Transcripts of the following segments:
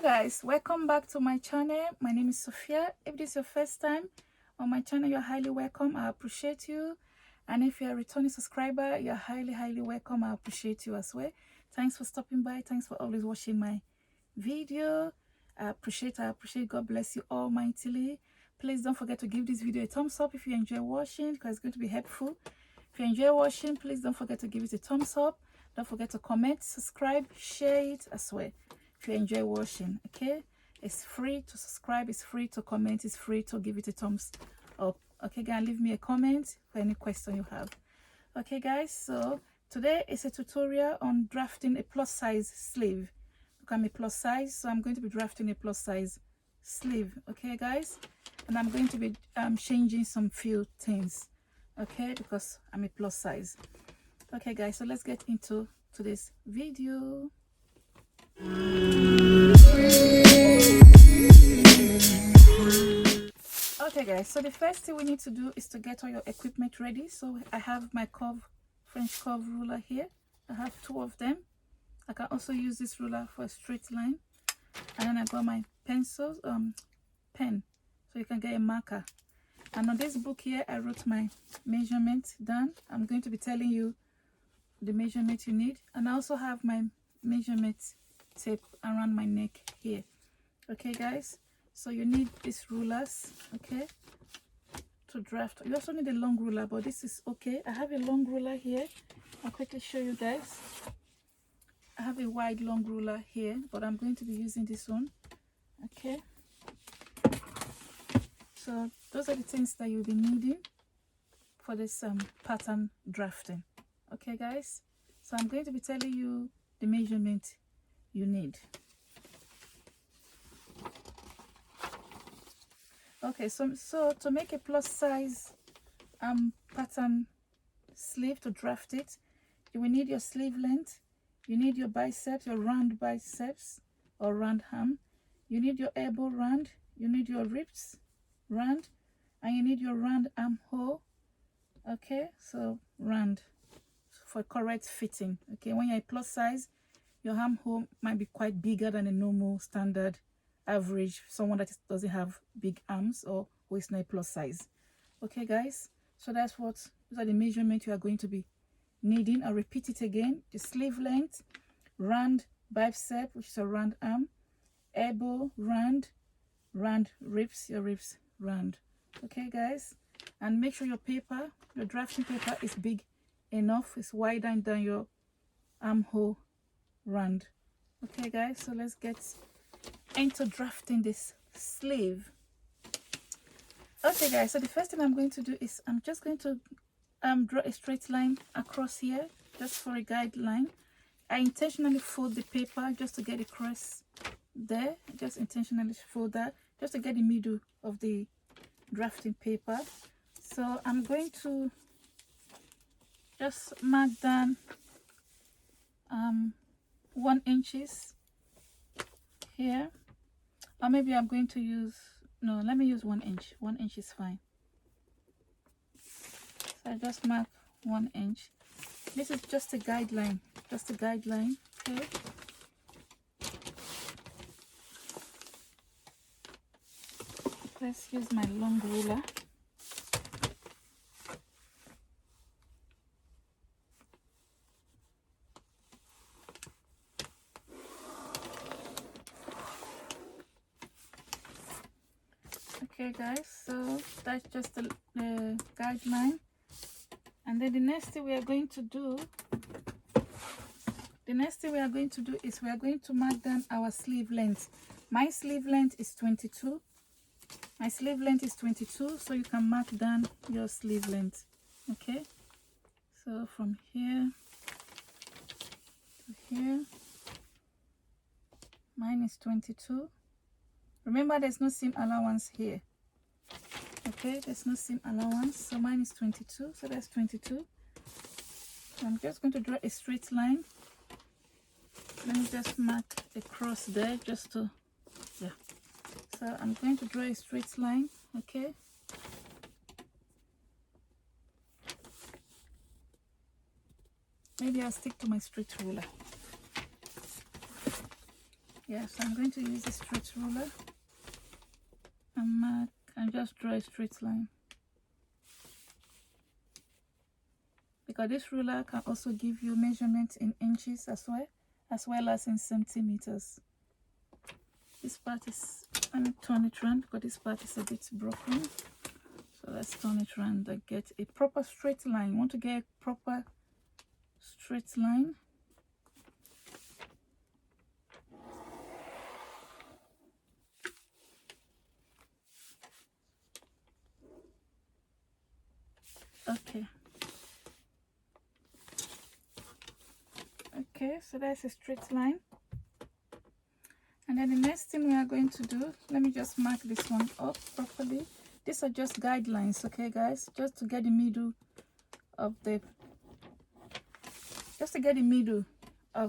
Guys, welcome back to my channel. My name is Sophia. If this is your first time on my channel, you're highly welcome. I appreciate you. And if you're a returning subscriber, you're highly welcome. I appreciate you as well. Thanks for stopping by. Thanks for always watching my video. I appreciate. God bless you almightily. Please don't forget to give this video a thumbs up if you enjoy watching, because it's going to be helpful. If you enjoy watching, please don't forget to give it a thumbs up. Don't forget to comment, subscribe, share it as well. If you enjoy watching, okay, it's free to subscribe, it's free to comment, it's free to give it a thumbs up. Okay guys, leave me a comment for any question you have. Okay guys, so today is a tutorial on drafting a plus size sleeve. Look, I'm a plus size, so I'm going to be drafting a plus size sleeve. Okay guys, and I'm going to be changing some few things, okay, because I'm a plus size. Okay guys, so let's get into today's video. Okay guys, so the first thing we need to do is to get all your equipment ready. So I have my French curve ruler here. I have 2 of them. I can also use this ruler for a straight line. And then I got my pencils, pen, so you can get a marker. And on this book here, I wrote my measurement down. I'm going to be telling you the measurement you need. And I also have my measurement tape around my neck here. Okay guys, so you need these rulers, okay, to draft. You also need a long ruler, but this is okay. I have a long ruler here. I'll quickly show you guys. I have a wide long ruler here, but I'm going to be using this one. Okay, so those are the things that you'll be needing for this pattern drafting. Okay guys, so I'm going to be telling you the measurement you need. Okay, so to make a plus size pattern sleeve, to draft it, you will need your sleeve length, you need your biceps, your round biceps or round arm, you need your elbow round, you need your ribs round, and you need your round armhole. Okay, so round for correct fitting. Okay, when you're a plus size, your armhole might be quite bigger than a normal standard average someone that doesn't have big arms or who is not a plus size. Okay guys, so those are the measurements you are going to be needing. I'll repeat it again. The sleeve length, round bicep, which is a round arm, elbow round, round ribs, your ribs round. Okay guys, and make sure your paper, your drafting paper, is big enough, it's wider than your armhole round. Okay guys, so let's get into drafting this sleeve. Okay guys, so the first thing I'm going to do is I'm just going to draw a straight line across here, just for a guideline. I intentionally fold the paper just to get a cross there. Just intentionally fold that just to get the middle of the drafting paper. So I'm going to just mark down 1 inch here, or maybe I'm going to use, no, let me use 1 inch. 1 inch is fine. So I just mark 1 inch. This is just a guideline, okay. Let's use my long ruler. Okay guys, so that's just the guideline. And then the next thing we are going to do is we are going to mark down our sleeve length. My sleeve length is 22. So you can mark down your sleeve length. Okay, so from here to here, mine is 22. Remember, there's no seam allowance here. Okay, there's no seam allowance, so mine is 22, so that's 22. So I'm just going to draw a straight line. Let me just mark a cross there, just to, yeah. So I'm going to draw a straight line, okay. Maybe I'll stick to my straight ruler. Yes, I'm going to use a straight ruler and mark and just draw a straight line, because this ruler can also give you measurement in inches as well as in centimeters. This part is, let me turn it around because this part is a bit broken. So let's turn it around and get a proper straight line. You want to get a proper straight line. Okay. Okay, so that's a straight line. And then the next thing we are going to do, let me just mark this one up properly. These are just guidelines, okay guys, just to get the middle of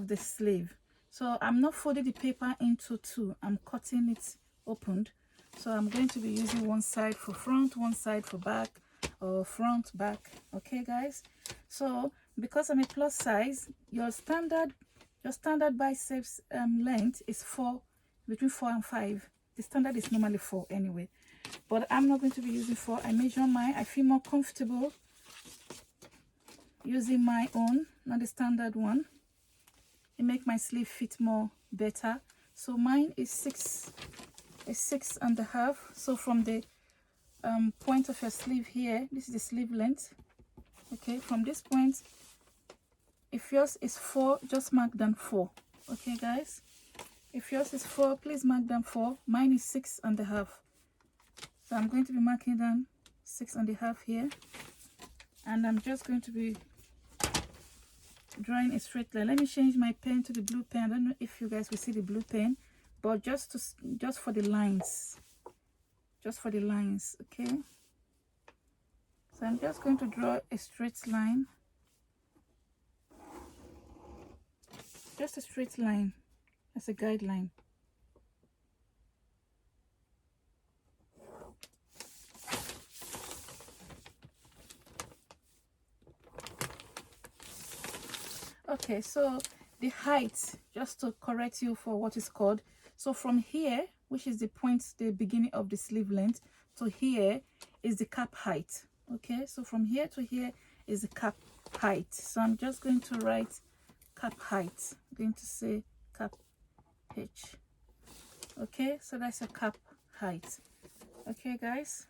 the sleeve. So I'm not folding the paper into two, I'm cutting it opened. So I'm going to be using one side for front, one side for back, or front, back, okay guys. So because I'm a plus size, your standard biceps length is between 4 and 5. The standard is normally 4 anyway, but I'm not going to be using 4. I measure mine. I feel more comfortable using my own, not the standard one. It makes my sleeve fit more better. So mine is 6.5. So from the point of your sleeve here, this is the sleeve length. Okay, from this point, if yours is 4, just mark down 4. Okay guys, if yours is 4, please mark down 4. Mine is 6.5. So I'm going to be marking down 6.5 here, and I'm just going to be drawing a straight line. Let me change my pen to the blue pen. I don't know if you guys will see the blue pen, but just for the lines, okay. So I'm just going to draw a straight line, just a straight line as a guideline. Okay, so the height, just to correct you for what is called, so from here, which is the point, the beginning of the sleeve length, to here is the cap height. Okay, so from here to here is the cap height. So I'm just going to write cap height. I'm going to say cap h. Okay, so that's a cap height. Okay guys,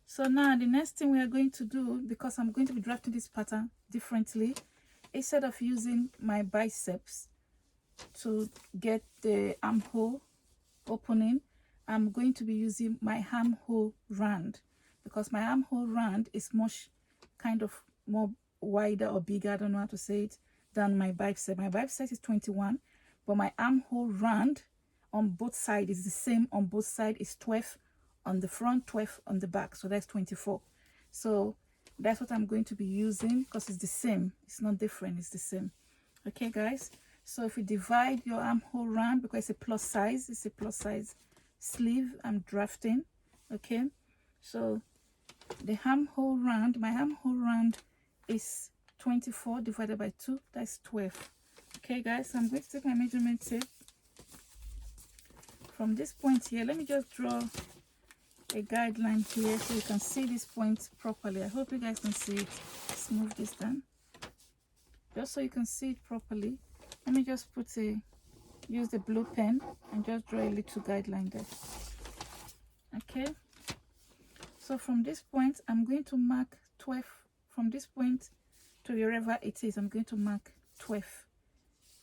so now the next thing we are going to do, because I'm going to be drafting this pattern differently, instead of using my biceps to get the armhole opening, I'm going to be using my armhole round, because my armhole round is much kind of more wider or bigger, I don't know how to say it, than my bicep. My bicep is 21, but my armhole round on both sides is the same. On both sides is 12 on the front, 12 on the back, so that's 24. So that's what I'm going to be using, because it's the same, it's not different, it's the same. Okay guys, so if you divide your armhole round, because it's a plus size sleeve I'm drafting. Okay, so the armhole round, my armhole round is 24 divided by 2, that's 12. Okay guys, so I'm going to take my measurement tape from this point here. Let me just draw a guideline here so you can see this point properly. I hope you guys can see it. Let's move this down just so you can see it properly. Let me just use the blue pen and just draw a little guideline there. Okay, so from this point I'm going to mark 12. From this point to wherever it is, I'm going to mark 12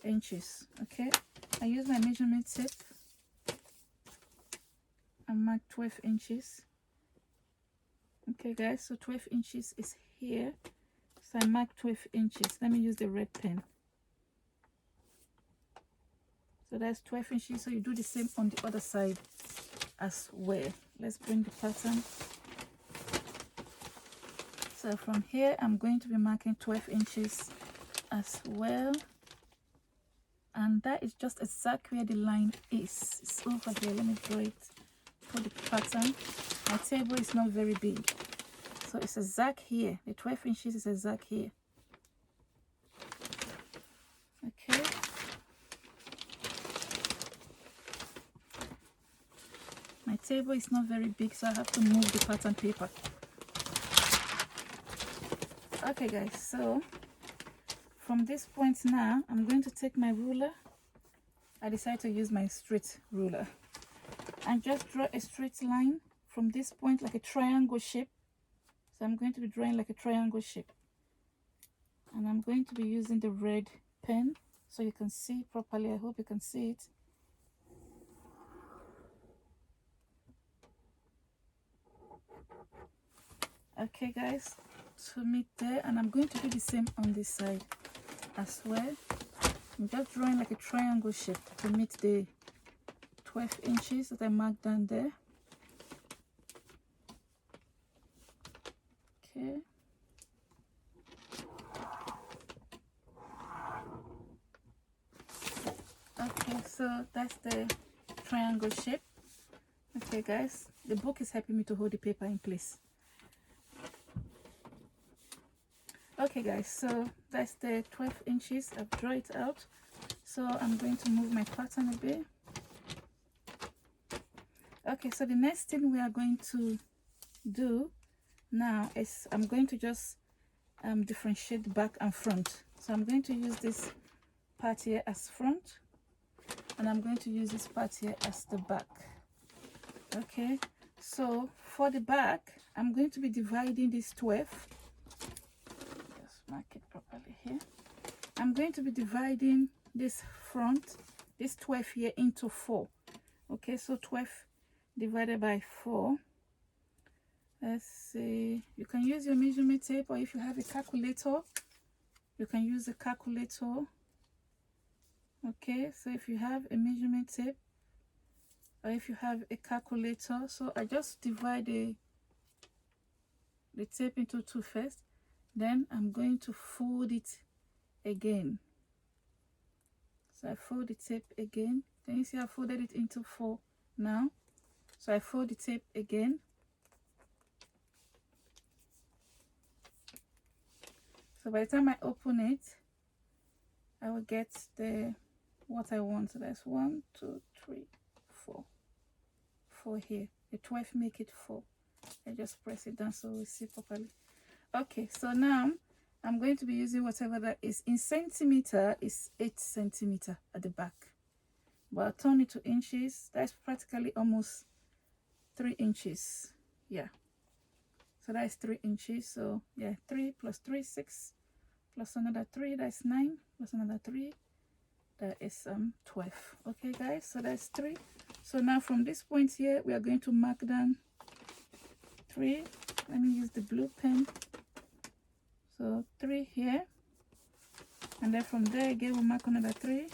inches. Okay, I use my measurement tape and mark 12 inches. Okay guys, so 12 inches is here, so I mark 12 inches. Let me use the red pen. So that's 12 inches. So you do the same on the other side as well. Let's bring the pattern. So from here I'm going to be marking 12 inches as well, and that is just exactly where the line is. It's over here. Let me draw it for the pattern. My table is not very big, so it's exact here. The 12 inches is exact here. Okay, table is not very big, so I have to move the pattern paper. Okay guys, so from this point now, I'm going to take my ruler. I decided to use my straight ruler and just draw a straight line from this point, like a triangle shape. So I'm going to be drawing like a triangle shape, and I'm going to be using the red pen so you can see properly. I hope you can see it. Okay guys, to meet there, and I'm going to do the same on this side as well. I'm just drawing like a triangle shape to meet the 12 inches that I marked down there. Okay. Okay, so that's the triangle shape. Okay guys, the book is helping me to hold the paper in place. Okay guys, so that's the 12 inches. I've drawn it out. So I'm going to move my pattern a bit. Okay, so the next thing we are going to do now is I'm going to just differentiate back and front. So I'm going to use this part here as front, and I'm going to use this part here as the back. Okay, so for the back, I'm going to be dividing this 12. Just mark it properly here. I'm going to be dividing this front, this 12 here, into 4. Okay, so 12 divided by 4. Let's see, you can use your measurement tape, or if you have a calculator, you can use a calculator. Okay, so if you have a measurement tape, or if you have a calculator, so I just divide the tape into 2 first, then I'm going to fold it again. So I fold the tape again. Can you see I folded it into 4 now? So I fold the tape again. So by the time I open it, I will get the what I want. So that's 1, 2, 3, 4. 4 here. The 12 make it 4. I just press it down so we see properly. Okay, so now I'm going to be using whatever that is. In centimeter is 8 centimeter at the back, but I'll turn it to inches. That's practically almost 3 inches. Yeah, so that's 3 inches. So yeah, 3 plus 3, 6, plus another 3, that's 9, plus another 3, that is 12. Okay guys, so that's 3. So now from this point here, we are going to mark down 3. Let me use the blue pen. So 3 here, and then from there again we'll mark another 3.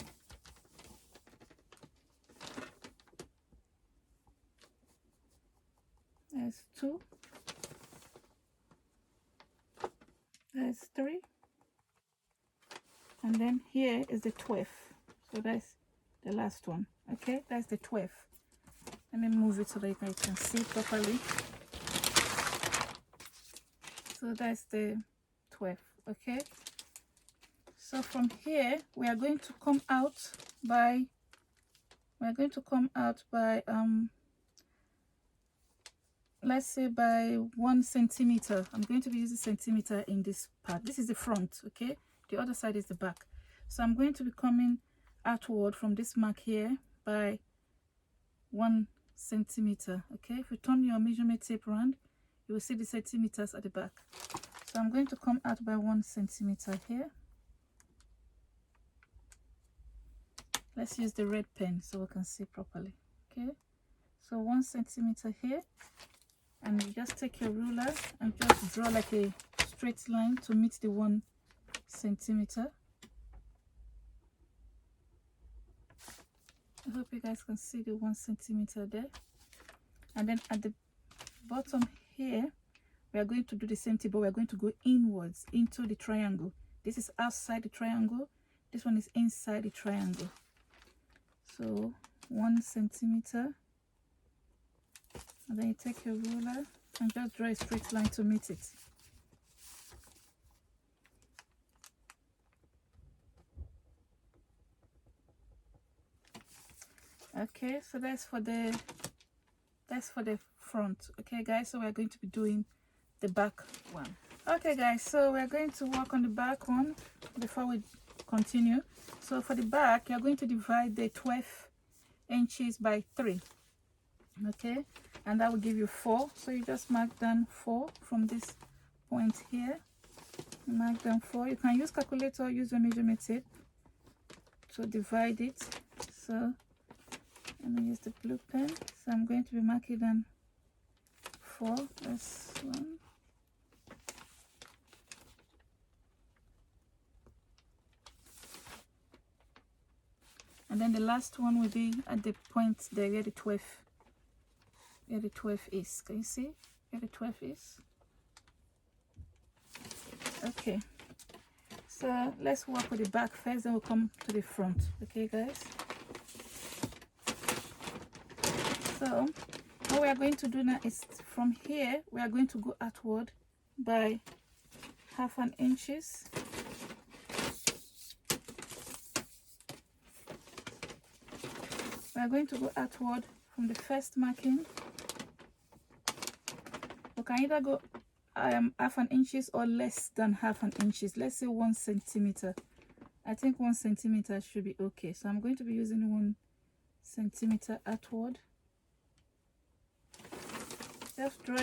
That's 2. That's 3. And then here is the 12. So that's the last one. Okay, that's the 12. Let me move it so that you guys can see properly. So that's the 12. Okay, so from here we are going to come out by let's say by 1 centimeter. I'm going to be using centimeter in this part. This is the front. Okay, the other side is the back. So I'm going to be coming outward from this mark here by 1 centimeter. Okay, if you turn your measurement tape around, you will see the centimeters at the back. So I'm going to come out by 1 centimeter here. Let's use the red pen so we can see properly. Okay, so 1 centimeter here, and you just take your ruler and just draw like a straight line to meet the 1 centimeter. I hope you guys can see the 1 centimeter there. And then at the bottom here, we are going to do the same thing, but we are going to go inwards into the triangle. This is outside the triangle, this one is inside the triangle. So 1 centimeter, and then you take your ruler and just draw a straight line to meet it. Okay, so that's for the That's for the front. Okay guys, so we're going to be doing the back one. Okay guys, so we're going to work on the back one before we continue. So for the back, you're going to divide the 12 inches by 3. Okay, and that will give you 4. So you just mark down 4 from this point here. Mark down 4. You can use calculator or use your measurement tape to divide it. So let me use the blue pen. So I'm going to be marking down 4. That's 1. And then the last one will be at the point there where the 12 is. Can you see where the 12 is? Okay, so let's work with the back first, then we'll come to the front. Okay guys, so what we are going to do now is from here we are going to go outward by 1/2 inches. We are going to go outward from the first marking. We can either go 1/2 inches or less than 1/2 inches. Let's say 1 centimeter. I think 1 centimeter should be okay. So I'm going to be using 1 centimeter outward. Just draw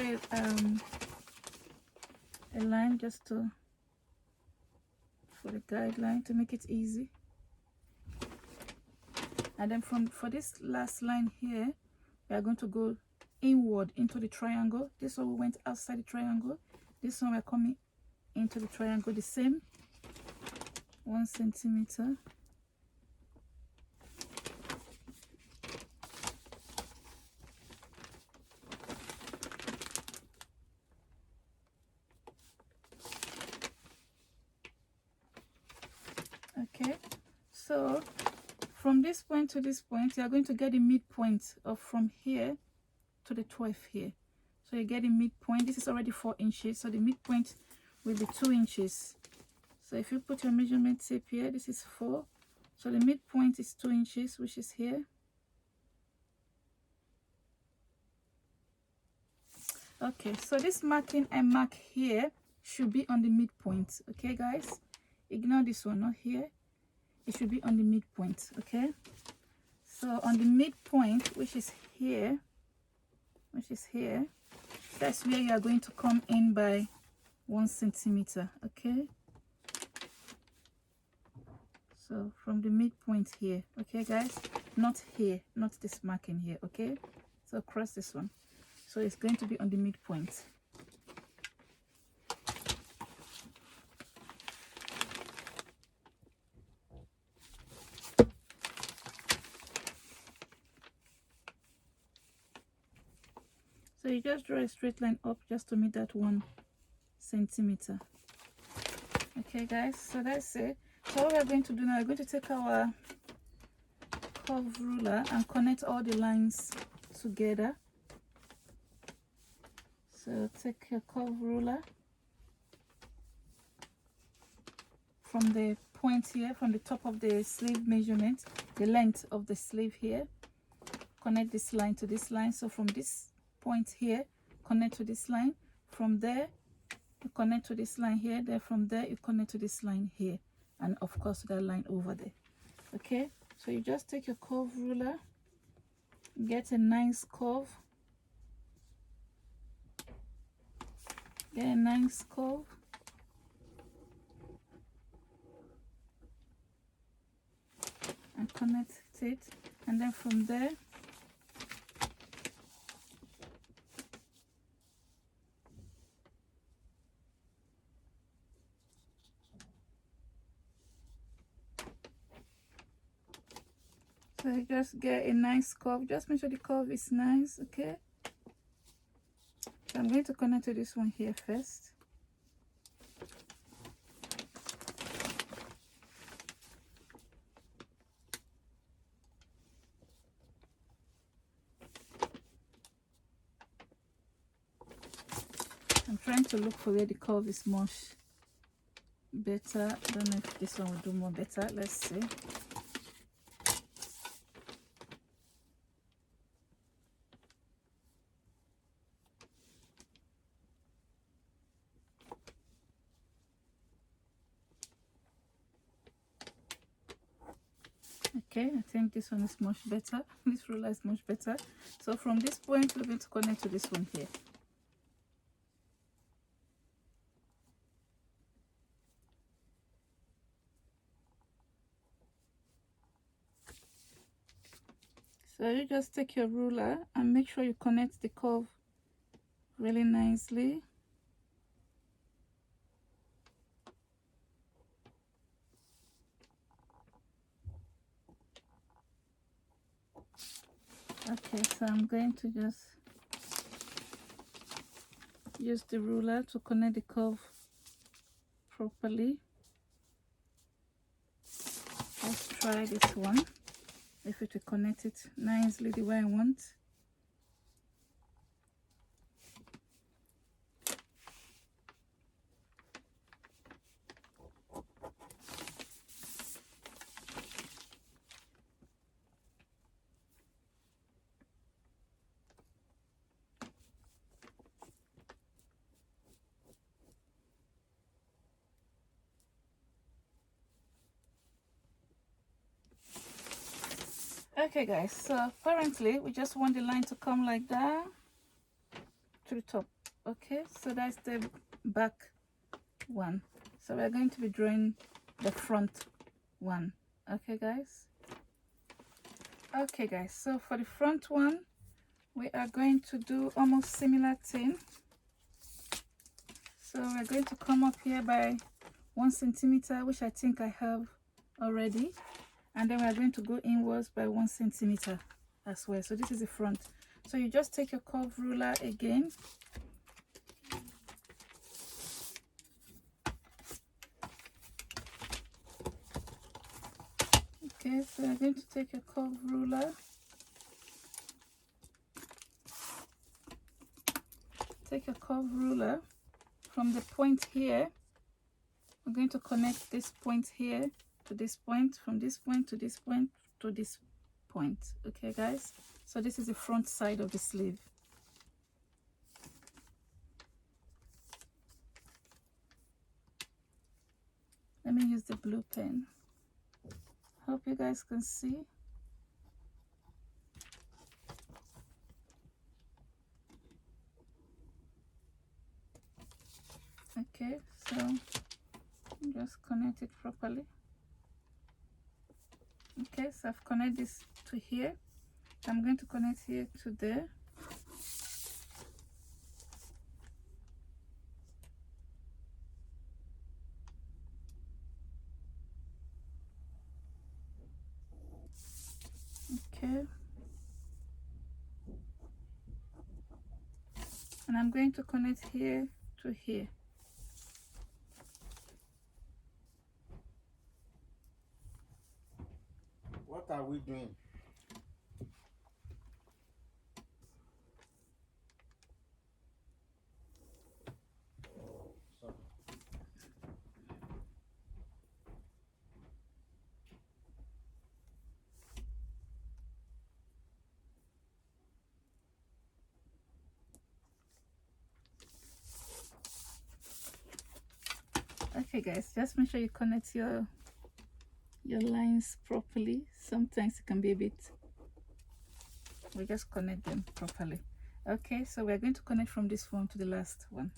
a line just for the guideline to make it easy. And then for this last line here, we are going to go inward into the triangle. This one we went outside the triangle. This one we're coming into the triangle the same. 1 centimeter. Okay, so from this point to this point, you are going to get the midpoint of from here to the 12 here. So you get the midpoint. This is already 4 inches, so the midpoint will be 2 inches. So if you put your measurement tape here, this is 4, so the midpoint is 2 inches, which is here. Okay, so this marking I mark here should be on the midpoint. Okay guys, ignore this one, not here. It should be on the midpoint. Okay, so on the midpoint, which is here, that's where you are going to come in by 1 centimeter. Okay, so from the midpoint here. Okay guys, not here, not this marking here. Okay, so cross this one, so it's going to be on the midpoint. So you just draw a straight line up just to meet that 1 centimeter. Okay guys, so that's it. So what we're going to do now, we're going to take our curve ruler and connect all the lines together. So take your curve ruler from the point here, from the top of the sleeve measurement, the length of the sleeve here, connect this line to this line. So from this point here, connect to this line. From there you connect to this line here. Then from there you connect to this line here, and of course that line over there. Okay, so you just take your curve ruler, get a nice curve, and connect it, and then from there so you just get a nice curve. Just make sure the curve is nice. Okay, so I'm going to connect to this one here first. I'm trying to look for where the curve is much better. I don't know if this one will do more better. Let's see. Okay, I think this one is much better. This ruler is much better. So from this point, we're going to connect to this one here. So you just take your ruler and make sure you connect the curve really nicely. Okay, so I'm going to just use the ruler to connect the curve properly. Let's try this one, if it will connect it nicely the way I want. Okay guys, so apparently we just want the line to come like that to the top. Okay, so that's the back one. So we're going to be drawing the front one. Okay guys. Okay guys, so for the front one, we are going to do almost similar thing. So we're going to come up here by 1 centimeter, which I think I have already, and then we're going to go inwards by 1 centimeter as well. So this is the front. So you just take your curve ruler again, okay, so you're going to take your curve ruler, take your curve ruler from the point here. We're going to connect this point here to this point, from this point to this point to this point. Okay guys, so this is the front side of the sleeve. Let me use the blue pen. Hope you guys can see. Okay, so just connect it properly. Okay, so I've connected this to here. I'm going to connect here to there. Okay, and I'm going to connect here to here. What are we doing? Okay guys, just make sure you connect your lines properly. Sometimes it can be a bit, we just connect them properly. Okay, so we're going to connect from this one to the last one.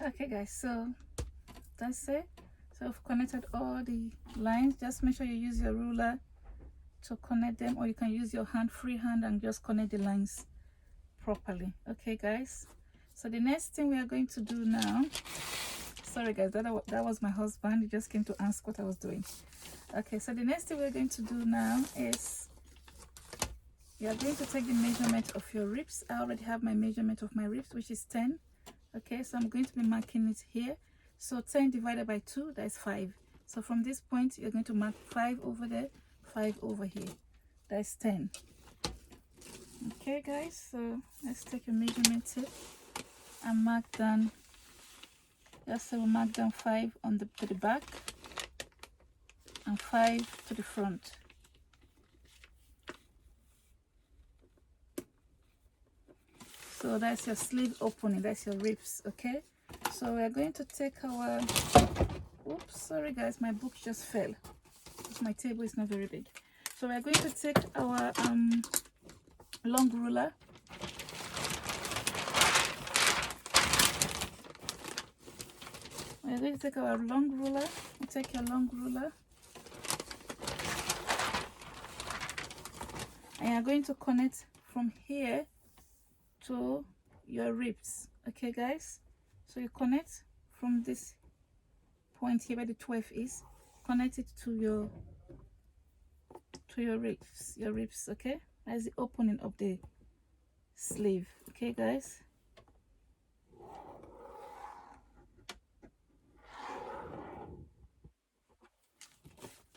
Okay guys, so that's it. So I've connected all the lines. Just make sure you use your ruler to connect them, or you can use your hand, free hand, and just connect the lines properly. Okay guys, so the next thing we are going to do now, sorry guys, that was my husband. He just came to ask what I was doing. Okay, so the next thing we're going to do now is you are going to take the measurement of your ribs. I already have my measurement of my ribs, which is 10. Okay, so I'm going to be marking it here. So 10 divided by 2, that is 5. So from this point, you're going to mark 5 over there, 5 over here. That's 10. Okay guys, so let's take a measurement tape and mark down Just so we mark down 5 on the to the back and 5 to the front. So that's your sleeve opening, that's your ribs. Okay, so we're going to take our, oops, sorry guys, my book just fell because my table is not very big. So we're going to take our long ruler. We're going to take our long ruler. You take your long ruler and you're going to connect from here to your ribs. Okay guys, so you connect from this point here where the 12 is, connect it to your ribs. Okay, that's the opening of the sleeve. Okay guys,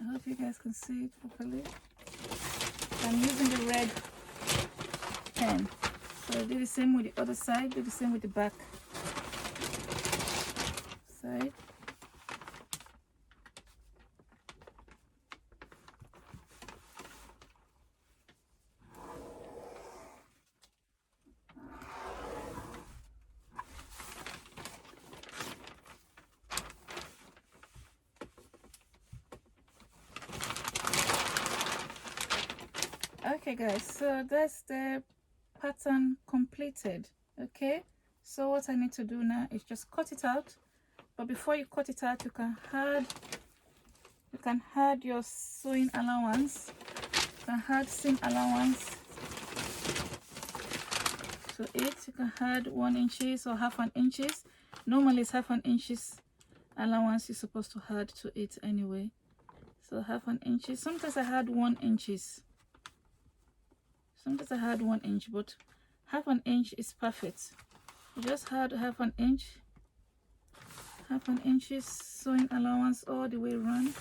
I hope you guys can see it properly. I'm using the red pen, so do the same with the other side, do the same with the back side. Okay guys, so that's the pattern completed. Okay, so what I need to do now is just cut it out, but before you cut it out, you can add your sewing allowance. You can add seam allowance to it. You can add 1 inch or half an inch. Normally it's half an inch allowance you're supposed to add to it anyway, so half an inch. Sometimes I had 1 inch, sometimes I had 1 inch, but half an inch is perfect. You just add half an inch sewing allowance all the way around.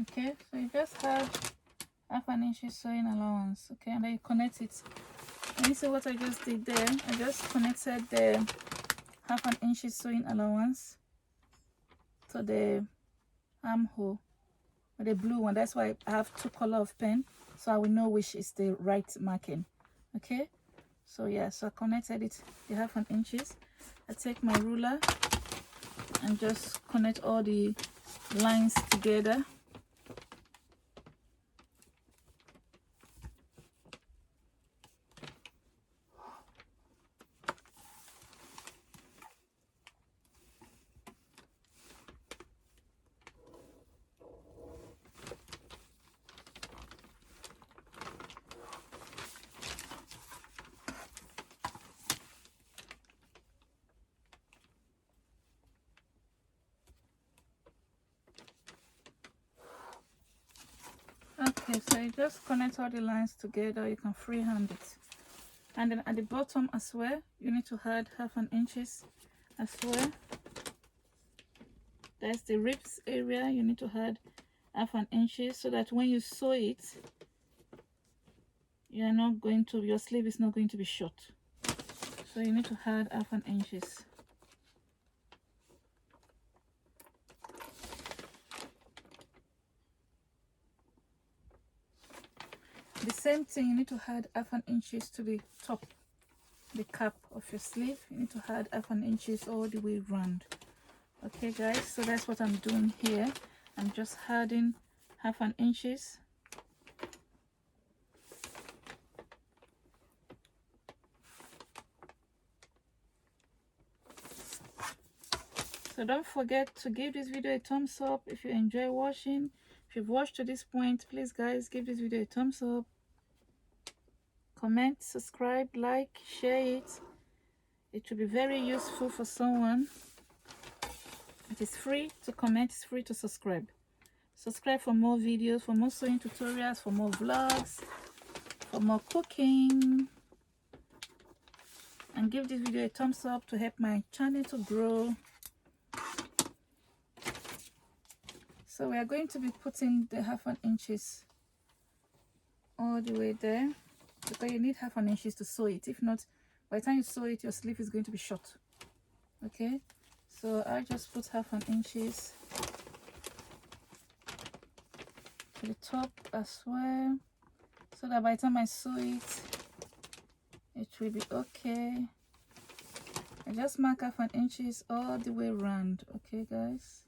Okay, so you just add half an inch sewing allowance. Okay, and then you connect it. And you see what I just did there? I just connected the half an inch sewing allowance to the armhole with the blue one. That's why I have 2 color of pen, so I will know which is the right marking. Okay, so yeah, so I connected it the half an inch. I take my ruler and just connect all the lines together. Okay, so you just connect all the lines together. You can freehand it, and then at the bottom as well you need to add half an inch as well. That's the ribs area. You need to add half an inch so that when you sew it, you're not going to, your sleeve is not going to be short. So you need to add half an inch. The same thing, you need to add half an inch to the top, the cap of your sleeve. You need to add half an inch all the way around. Okay guys, so that's what I'm doing here. I'm just adding half an inch. So don't forget to give this video a thumbs up if you enjoy watching. If you've watched to this point, please guys, give this video a thumbs up. Comment, subscribe, like, share it. It will be very useful for someone. It is free to comment, it's free to subscribe. Subscribe for more videos, for more sewing tutorials, for more vlogs, for more cooking. And give this video a thumbs up to help my channel to grow. So we are going to be putting the 1/2 inches all the way there, because you need 1/2 inches to sew it. If not, by the time you sew it, your sleeve is going to be short. Okay, so I just put 1/2 inches to the top as well, so that by the time I sew it, it will be okay. I just mark 1/2 inches all the way around. Okay, guys.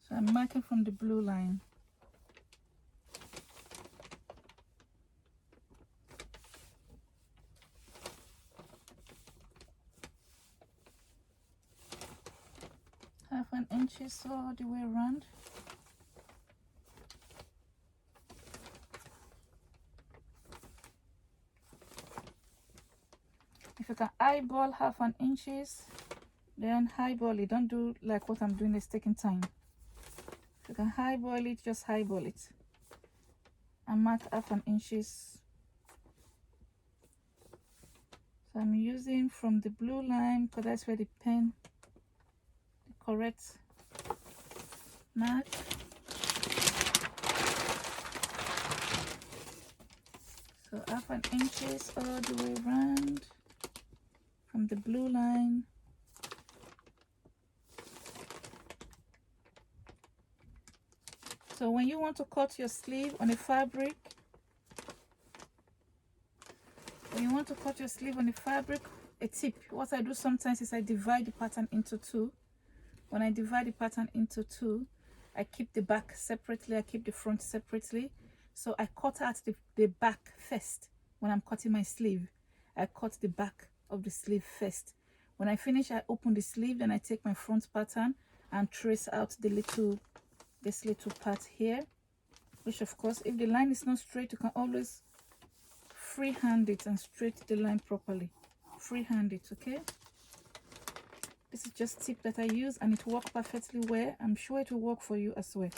So I'm marking from the blue line. 1/2 inches all the way around. If you can eyeball 1/2 inches, then highball it. Don't do like what I'm doing, it's taking time. If you can highball it, just highball it. And mark 1/2 inches. So I'm using from the blue line because that's where the pen, the correct mark. So 1/2 inches all the way around from the blue line. So when you want to cut your sleeve on a fabric, a tip, what I do sometimes is I divide the pattern into two. When I divide the pattern into two, I keep the back separately, I keep the front separately. So I cut out the back first. When I'm cutting my sleeve, I cut the back of the sleeve first. When I finish, I open the sleeve, then I take my front pattern and trace out this little part here, which of course, if the line is not straight, you can always freehand it and straighten the line properly. Freehand it, okay? This is just a tip that I use and it works perfectly well. I'm sure it will work for you as well.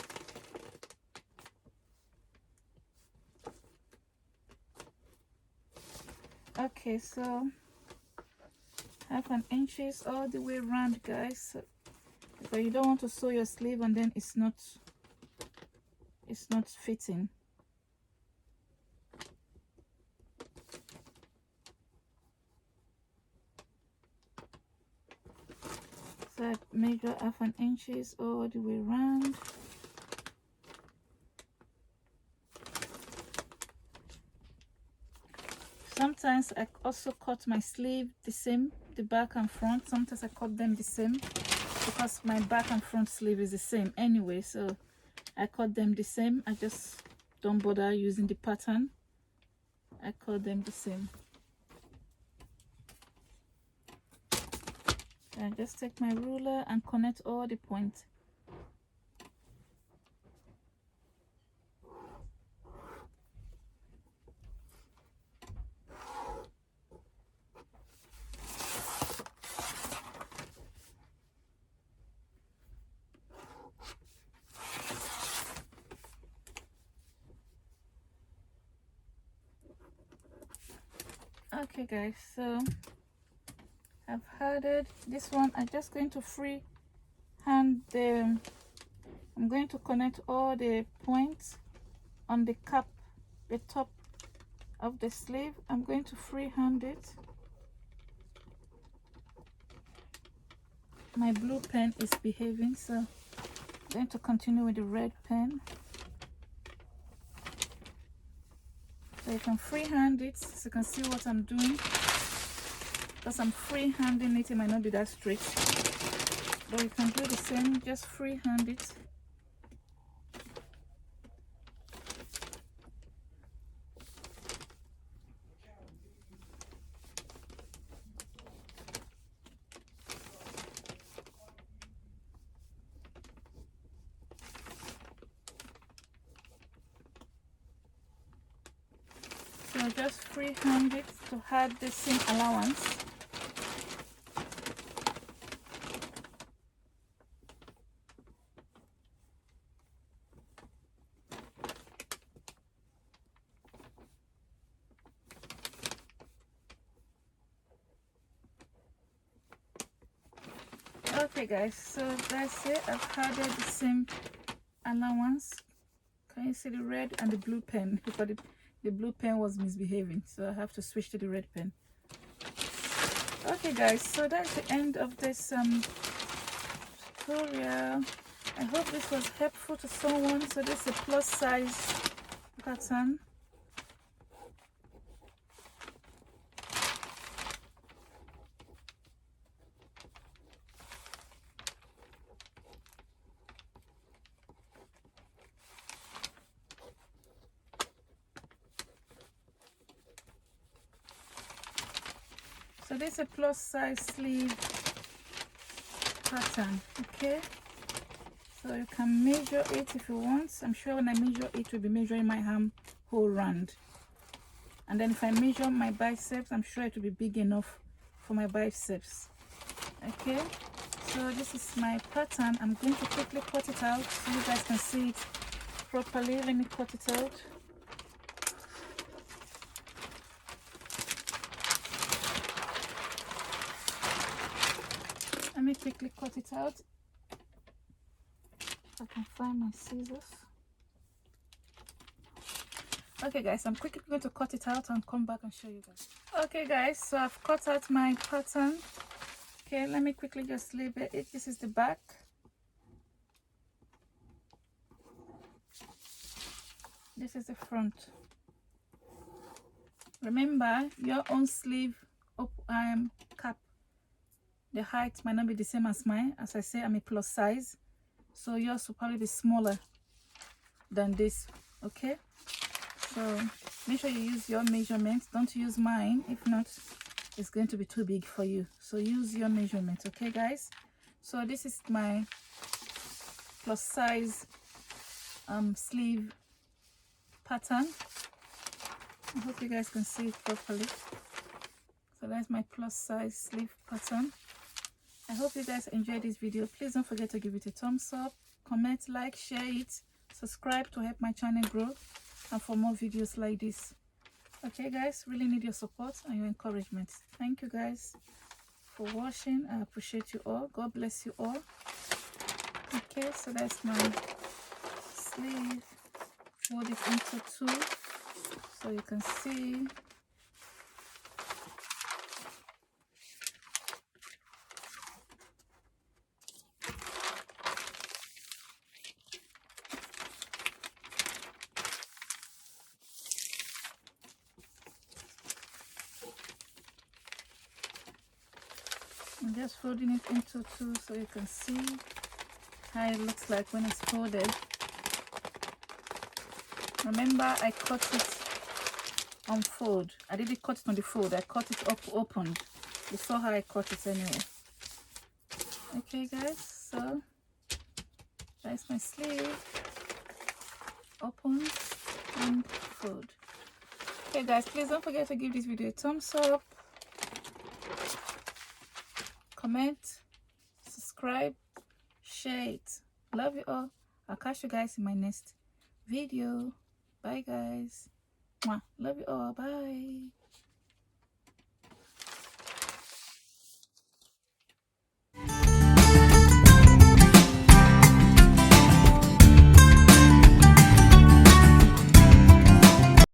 Okay, so 1/2 inches all the way around, guys, because you don't want to sew your sleeve and then it's not fitting. So I measure 1/2 inches all the way around. Sometimes I also cut my sleeve the same, the back and front. Sometimes I cut them the same because my back and front sleeve is the same anyway, so I cut them the same. I just don't bother using the pattern. I cut them the same. I just take my ruler and connect all the points. Okay guys, so I've added this one. I'm just going to free hand I'm going to connect all the points on the cap, the top of the sleeve. I'm going to freehand it. My blue pen is behaving, so I'm going to continue with the red pen. So you can freehand it, so you can see what I'm doing. Because I'm freehanding it, it might not be that straight. But you can do the same, just freehand it. So just freehand it to add the seam allowance. Okay guys, so that's it. I've added the same allowance. Can you see the red and the blue pen? Because the blue pen was misbehaving, so I have to switch to the red pen. Okay guys, so that's the end of this tutorial. I hope this was helpful to someone. So this is a plus size pattern. So this is a plus size sleeve pattern, okay? So you can measure it if you want. I'm sure when I measure it, will be measuring my armhole round. And then if I measure my biceps, I'm sure it will be big enough for my biceps. Okay, so this is my pattern. I'm going to quickly cut it out so you guys can see it properly. Let me cut it out. Let me quickly cut it out. If I can find my scissors. Okay guys, I'm quickly going to cut it out and come back and show you guys. Okay guys, so I've cut out my pattern. Okay, let me quickly just label it. This is the back. This is the front. Remember, your own sleeve cap, the height might not be the same as mine. As I say, I'm a plus size, so yours will probably be smaller than this. Okay, so make sure you use your measurements. Don't use mine. If not, it's going to be too big for you. So use your measurements. Okay guys, so this is my plus size sleeve pattern. I hope you guys can see it properly. So that's my plus size sleeve pattern. I hope you guys enjoyed this video. Please don't forget to give it a thumbs up, comment, like, share it, subscribe to help my channel grow and for more videos like this. Okay guys, really need your support and your encouragement. Thank you guys for watching. I appreciate you all. God bless you all. Okay, so that's my sleeve. Fold it into two so you can see. I'm just folding it into two so you can see how it looks like when it's folded. Remember, I cut it on fold. I didn't cut it on the fold. I cut it up opened. You saw how I cut it anyway. Okay guys, so that's my sleeve. Open and fold. Okay guys, please don't forget to give this video a thumbs up, comment, subscribe, share it. Love you all. I'll catch you guys in my next video. Bye guys. Mwah. Love you all. Bye.